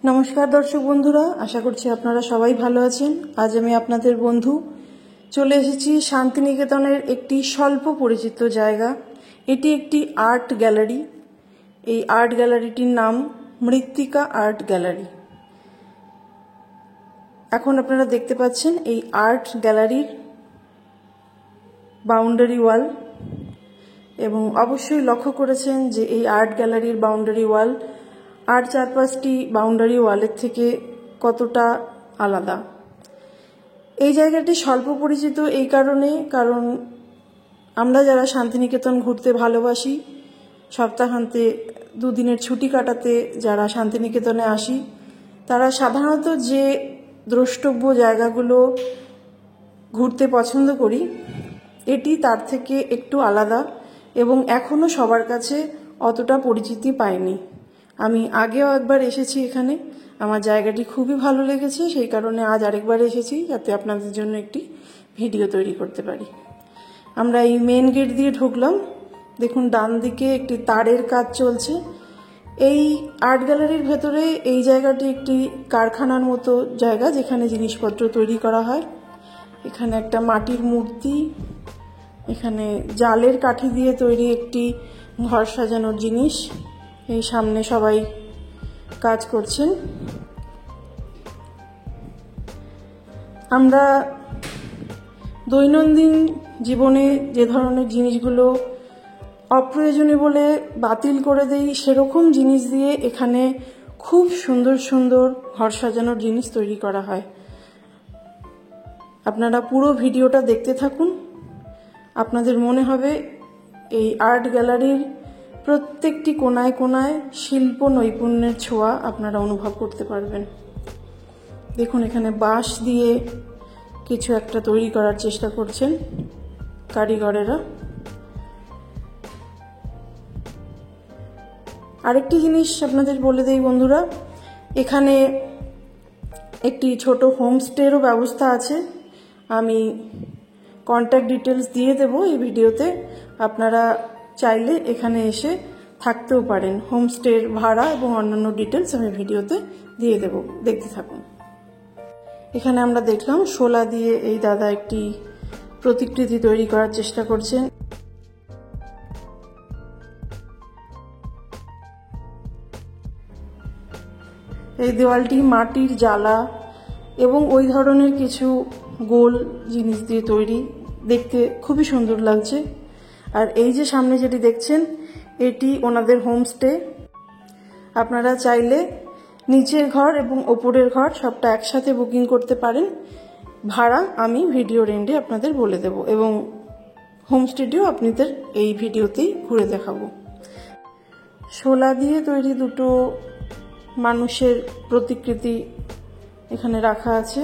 নমস্কার দর্শক বন্ধুরা, আশা করছি আপনারা সবাই ভালো আছেন। আজ আমি আপনাদের বন্ধু চলে এসেছি শান্তিনিকেতনের একটি স্বল্প পরিচিত জায়গা। এটি একটি আর্ট গ্যালারি। এই আর্ট গ্যালারিটির নাম মৃত্তিকা আর্ট গ্যালারি। এখন আপনারা দেখতে পাচ্ছেন এই আর্ট গ্যালারির বাউন্ডারি ওয়াল, এবং অবশ্যই লক্ষ্য করেছেন যে এই আর্ট গ্যালারির বাউন্ডারি ওয়াল আর 4-5টি বাউন্ডারি ওয়ালের থেকে কতটা আলাদা। এই জায়গাটি স্বল্প পরিচিত এই কারণ আমরা যারা শান্তিনিকেতন ঘুরতে ভালোবাসি, সপ্তাহান্তে দুদিনের ছুটি কাটাতে যারা শান্তিনিকেতনে আসি, তারা সাধারণত যে দ্রষ্টব্য জায়গাগুলো ঘুরতে পছন্দ করি, এটি তার থেকে একটু আলাদা এবং এখনও সবার কাছে অতটা পরিচিতি পায়নি। আমি আগেও একবার এসেছি এখানে, আমার জায়গাটি খুবই ভালো লেগেছে, সেই কারণে আজ আরেকবার এসেছি যাতে আপনাদের জন্য একটি ভিডিও তৈরি করতে পারি। আমরা এই মেন গেট দিয়ে ঢুকলাম। দেখুন ডান দিকে একটি তারের কাজ চলছে। এই আর্ট গ্যালারির ভেতরে এই জায়গাটি একটি কারখানার মতো জায়গা, যেখানে জিনিসপত্র তৈরি করা হয়। এখানে একটা মাটির মূর্তি, এখানে জালের কাঠি দিয়ে তৈরি একটি ঘর সাজানোর জিনিস। এই সামনে সবাই কাজ করছেন। আমরা দৈনন্দিন জীবনে যে ধরনের জিনিসগুলো অপ্রয়োজনীয় বলে বাতিল করে দেই, সেরকম জিনিস দিয়ে এখানে খুব সুন্দর সুন্দর ঘর সাজানোর জিনিস তৈরি করা হয়। আপনারা পুরো ভিডিওটা দেখতে থাকুন। আপনাদের মনে হবে এই আর্ট গ্যালারির প্রত্যেকটি কোনায় কোনায় শিল্প নৈপুণ্যের ছোঁয়া আপনারা অনুভব করতে পারবেন। দেখুন এখানে বাঁশ দিয়ে কিছু একটা তৈরি করার চেষ্টা করছেন কারিগরেরা। আরেকটি জিনিস আপনাদের বলে দেই বন্ধুরা, এখানে একটি ছোট হোমস্টেরও ব্যবস্থা আছে। আমি কন্ট্যাক্ট ডিটেলস দিয়ে দেব এই ভিডিওতে, আপনারা চাইলে এখানে এসে থাকতেও পারেন। হোমস্টের ভাড়া এবং অন্যান্য ডিটেলস আমি ভিডিওতে দিয়ে দেব, দেখতে থাকুন। এখানে আমরা দেখলাম শোলা দিয়ে এই দাদা একটি প্রতিকৃতি তৈরি করার চেষ্টা করছেন। এই দেওয়ালটি মাটির জালা এবং ওই ধরনের কিছু গোল জিনিস দিয়ে তৈরি, দেখতে খুবই সুন্দর লাগছে। আর এই যে সামনে যেটি দেখছেন, এটি ওনাদের হোমস্টে। আপনারা চাইলে নিচের ঘর এবং ওপরের ঘর সবটা একসাথে বুকিং করতে পারেন। ভাড়া আমি ভিডিওর এন্ডে আপনাদের বলে দেব, এবং হোমস্টেটিও আপনাদের এই ভিডিওতেই ঘুরে দেখাবো। শোলা দিয়ে তৈরি দুটো মানুষের প্রতিকৃতি এখানে রাখা আছে।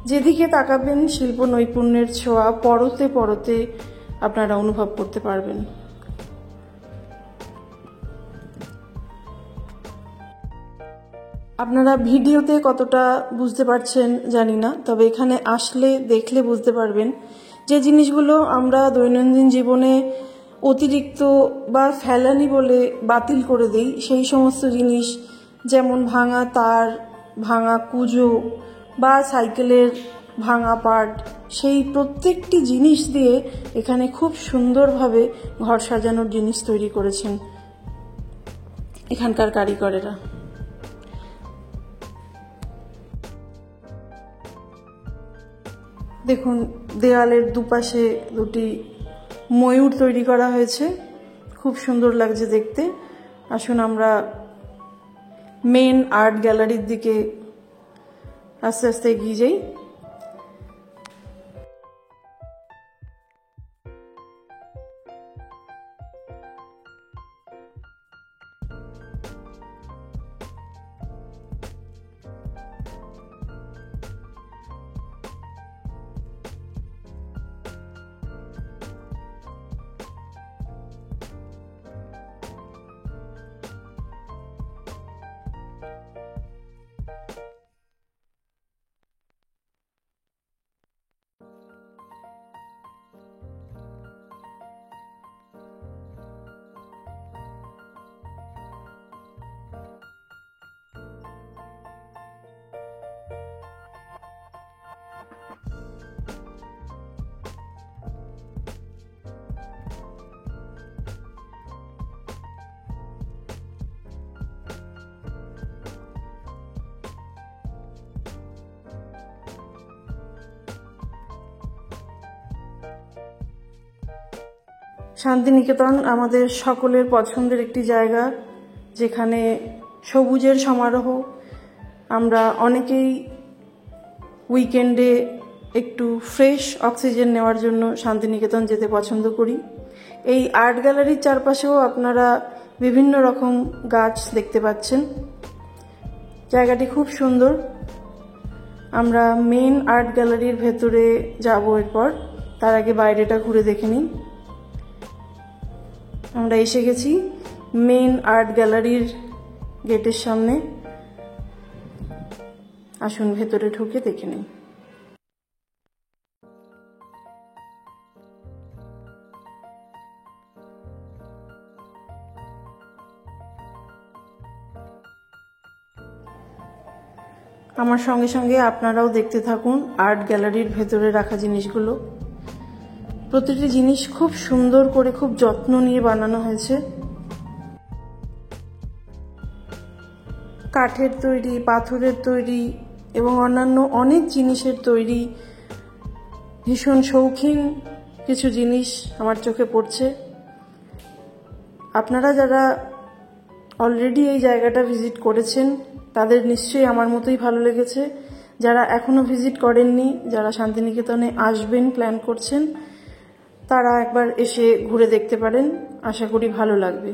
যেদিকে তাকাবেন শিল্প নৈপুণ্যের ছোঁয়া পরতে পরতে আপনারা অনুভব করতে পারবেন। আপনারা ভিডিওতে কতটা বুঝতে পারছেন জানি না, তবে এখানে আসলে দেখলে বুঝতে পারবেন যে জিনিসগুলো আমরা দৈনন্দিন জীবনে অতিরিক্ত বা ফেলানি বলে বাতিল করে দেই, সেই সমস্ত জিনিস, যেমন ভাঙা তার, ভাঙা কুজো বা সাইকেলের ভাঙা পার্ট, সেই প্রত্যেকটি জিনিস দিয়ে এখানে খুব সুন্দরভাবে ঘর সাজানোর জিনিস তৈরি করেছেন এখানকার কারিগরেরা। দেখুন দেওয়ালের দুপাশে দুটি ময়ূর তৈরি করা হয়েছে, খুব সুন্দর লাগছে দেখতে। আসুন আমরা মেন আর্ট গ্যালারির দিকে আস্তে আস্তে এগিয়ে যাই। শান্তিনিকেতন আমাদের সকলের পছন্দের একটি জায়গা, যেখানে সবুজের সমারোহ। আমরা অনেকেই উইকেন্ডে একটু ফ্রেশ অক্সিজেন নেওয়ার জন্য শান্তিনিকেতন যেতে পছন্দ করি। এই আর্ট গ্যালারির চারপাশেও আপনারা বিভিন্ন রকম গাছ দেখতে পাচ্ছেন। জায়গাটি খুব সুন্দর। আমরা মেন আর্ট গ্যালারির ভেতরে যাব এরপর, তার আগে বাইরেটা ঘুরে দেখে নিই। আমরা এসে গেছি মেন আর্ট গ্যালারির গেটের সামনে। আসুন ভেতরে ঢুকে দেখে নিই। আমার সঙ্গে সঙ্গে আপনারাও দেখতে থাকুন আর্ট গ্যালারির ভেতরে রাখা জিনিসগুলো। প্রতিটি জিনিস খুব সুন্দর করে, খুব যত্ন নিয়ে বানানো হয়েছে। কাঠের তৈরি, পাথরের তৈরি এবং অন্যান্য অনেক জিনিসের তৈরি। ভীষণ শৌখিন কিছু জিনিস আমার চোখে পড়ছে। আপনারা যারা অলরেডি এই জায়গাটা ভিজিট করেছেন তাদের নিশ্চয়ই আমার মতোই ভালো লেগেছে। যারা এখনো ভিজিট করেননি, যারা শান্তিনিকেতনে আসবেন প্ল্যান করছেন, তারা একবার এসে ঘুরে দেখতে পারেন। আশা করি ভালো লাগবে।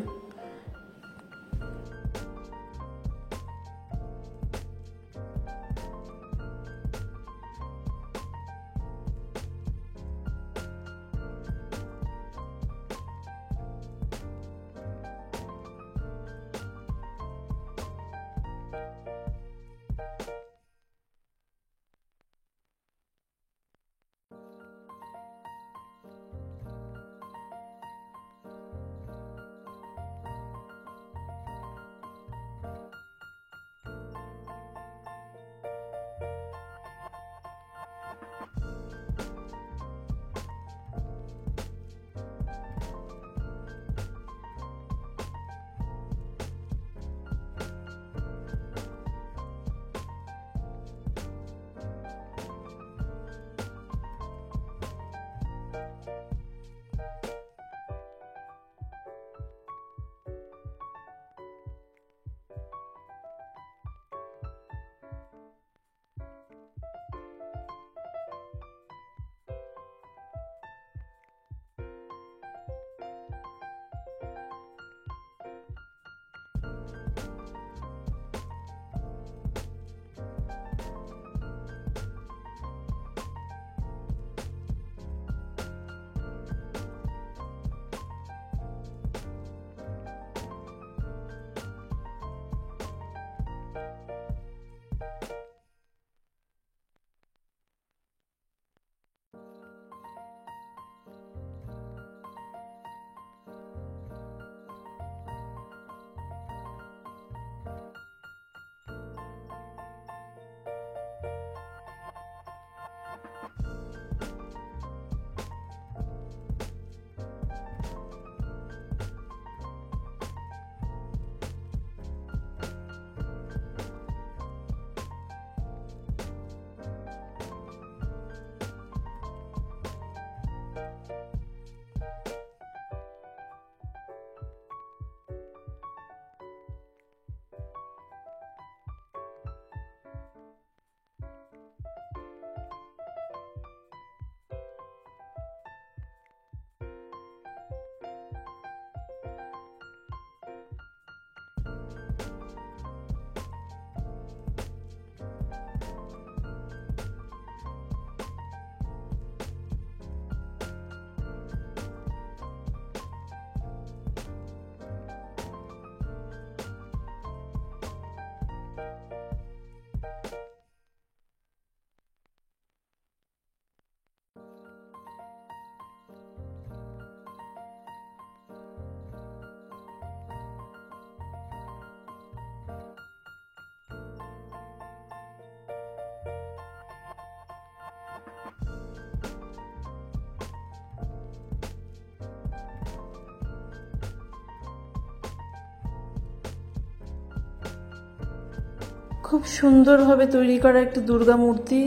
খুব সুন্দরভাবে তৈরি করা একটি দুর্গা মূর্তি।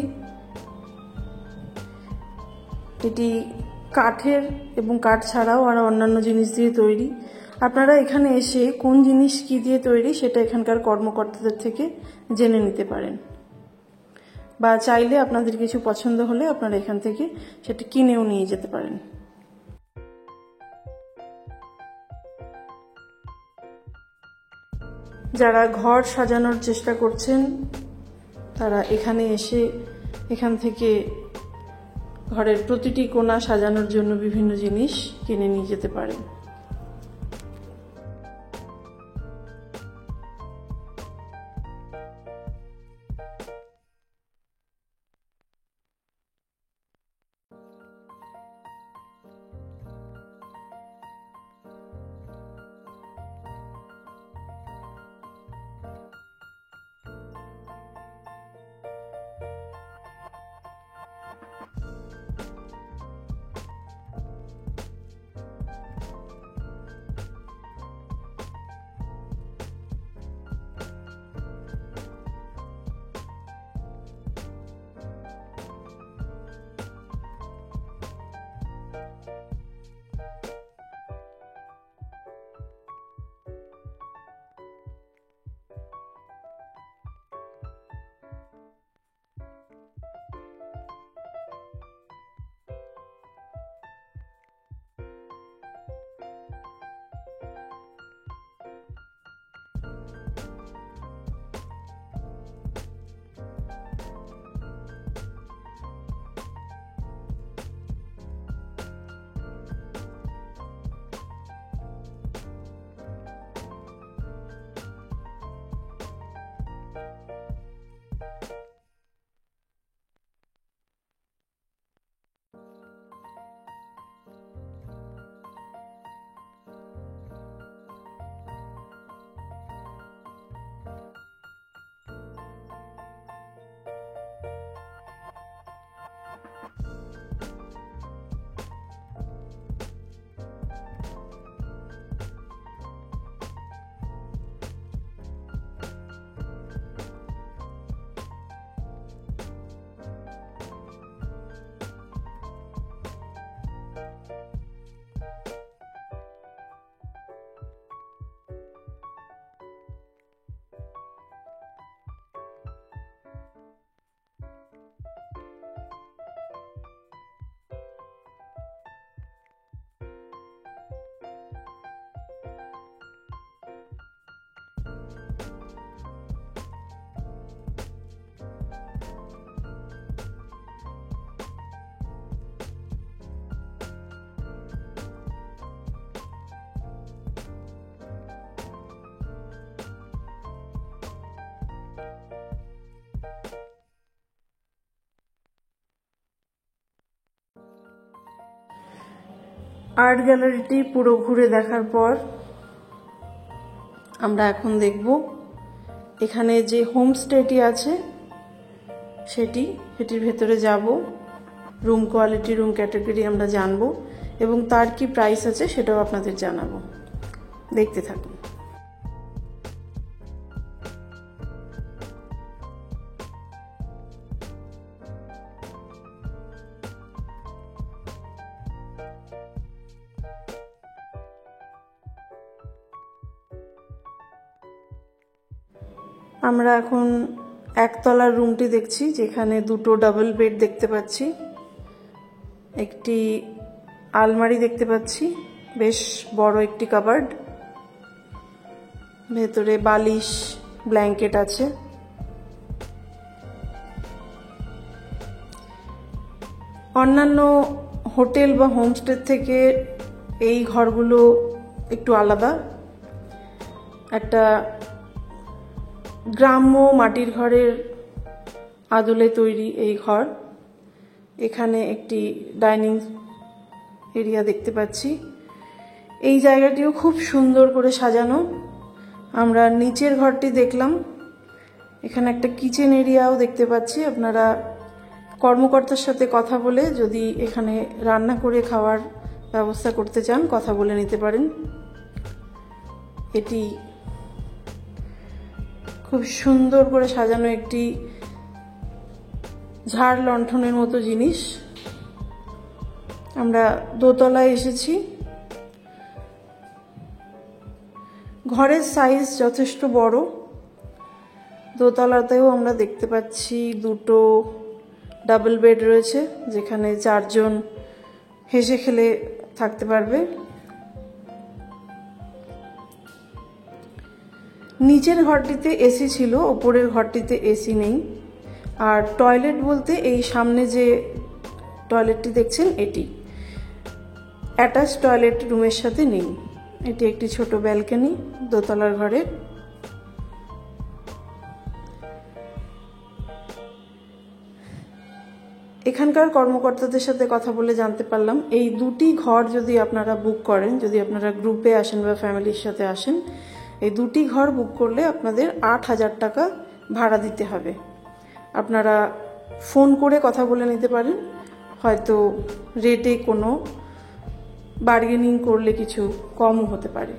এটি কাঠের এবং কাঠ ছাড়াও আরও অন্যান্য জিনিস দিয়ে তৈরি। আপনারা এখানে এসে কোন জিনিস কি দিয়ে তৈরি সেটা এখানকার কর্মকর্তাদের থেকে জেনে নিতে পারেন, বা চাইলে আপনাদের কিছু পছন্দ হলে আপনারা এখান থেকে সেটা কিনেও নিয়ে যেতে পারেন। যারা ঘর সাজানোর চেষ্টা করছেন তারা এখানে এসে এখান থেকে ঘরের প্রতিটি কোণা সাজানোর জন্য বিভিন্ন জিনিস কিনে নিয়ে যেতে পারেন। আর্ট গ্যালারিটি পুরো ঘুরে দেখার পর আমরা এখন দেখব এখানে যে হোমস্টেটি আছে সেটির ভেতরে যাব, রুম কোয়ালিটি, রুম ক্যাটাগরি আমরা জানবো এবং তার কি প্রাইস আছে সেটাও আপনাদের জানাবো। দেখতে থাকুন। আমরা এখন একতলার রুমটি দেখছি, যেখানে দুটো ডাবল বেড দেখতে পাচ্ছি, একটি আলমারি দেখতে পাচ্ছি, বেশ বড় একটি কাবার্ড, ভেতরে বালিশ, ব্ল্যাঙ্কেট আছে। অন্যান্য হোটেল বা হোমস্টে থেকে এই ঘরগুলো একটু আলাদা, একটা গ্রাম্য মাটির ঘরের আদলে তৈরি এই ঘর। এখানে একটি ডাইনিং এরিয়া দেখতে পাচ্ছি। এই জায়গাটিও খুব সুন্দর করে সাজানো। আমরা নিচের ঘরটি দেখলাম, এখানে একটা কিচেন এরিয়াও দেখতে পাচ্ছি। আপনারা কর্মকর্তার সাথে কথা বলে যদি এখানে রান্না করে খাওয়ার ব্যবস্থা করতে চান, কথা বলে নিতে পারেন। এটি খুব সুন্দর করে সাজানো একটি ঝাড় লণ্ঠনের মতো জিনিস। আমরা দোতলায় এসেছি। ঘরের সাইজ যথেষ্ট বড়। দোতলাতেও আমরা দেখতে পাচ্ছি দুটো ডাবল বেড রয়েছে, যেখানে 4 জন হেসে খেলে থাকতে পারবে। নিচের ঘরটিতে এসি ছিল, উপরের ঘরটিতে এসি নেই। আর টয়লেট বলতে এই সামনে যে টয়লেটটি দেখছেন এটি অ্যাটাচ টয়লেট রুমের সাথে নেই। এটি একটি ছোট ব্যালকনি দোতলার ঘরে। এখানকার কর্মকর্তাদের সাথে কথা বলে জানতে পারলাম এই দুটি ঘর যদি আপনারা বুক করেন, যদি আপনারা গ্রুপে আসেন বা ফ্যামিলির সাথে আসেন, এই দুটি ঘর বুক করলে আপনাদের 8,000 টাকা ভাড়া দিতে হবে। আপনারা ফোন করে কথা বলে নিতে পারেন, হয়তো রেটে কোনো বার্গেনিং করলে কিছু কমও হতে পারে।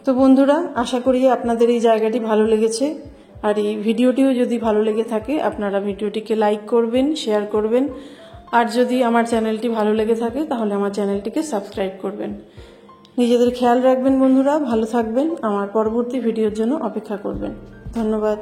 তো বন্ধুরা, আশা করি আপনাদের এই জায়গাটি ভালো লেগেছে। আর এই ভিডিওটিও যদি ভালো লেগে থাকে আপনারা ভিডিওটিকে লাইক করবেন, শেয়ার করবেন। আর যদি আমার চ্যানেলটি ভালো লেগে থাকে তাহলে আমার চ্যানেলটিকে সাবস্ক্রাইব করবেন। নিজেদের খেয়াল রাখবেন বন্ধুরা, ভালো থাকবেন। আমার পরবর্তী ভিডিওর জন্য অপেক্ষা করবেন। ধন্যবাদ।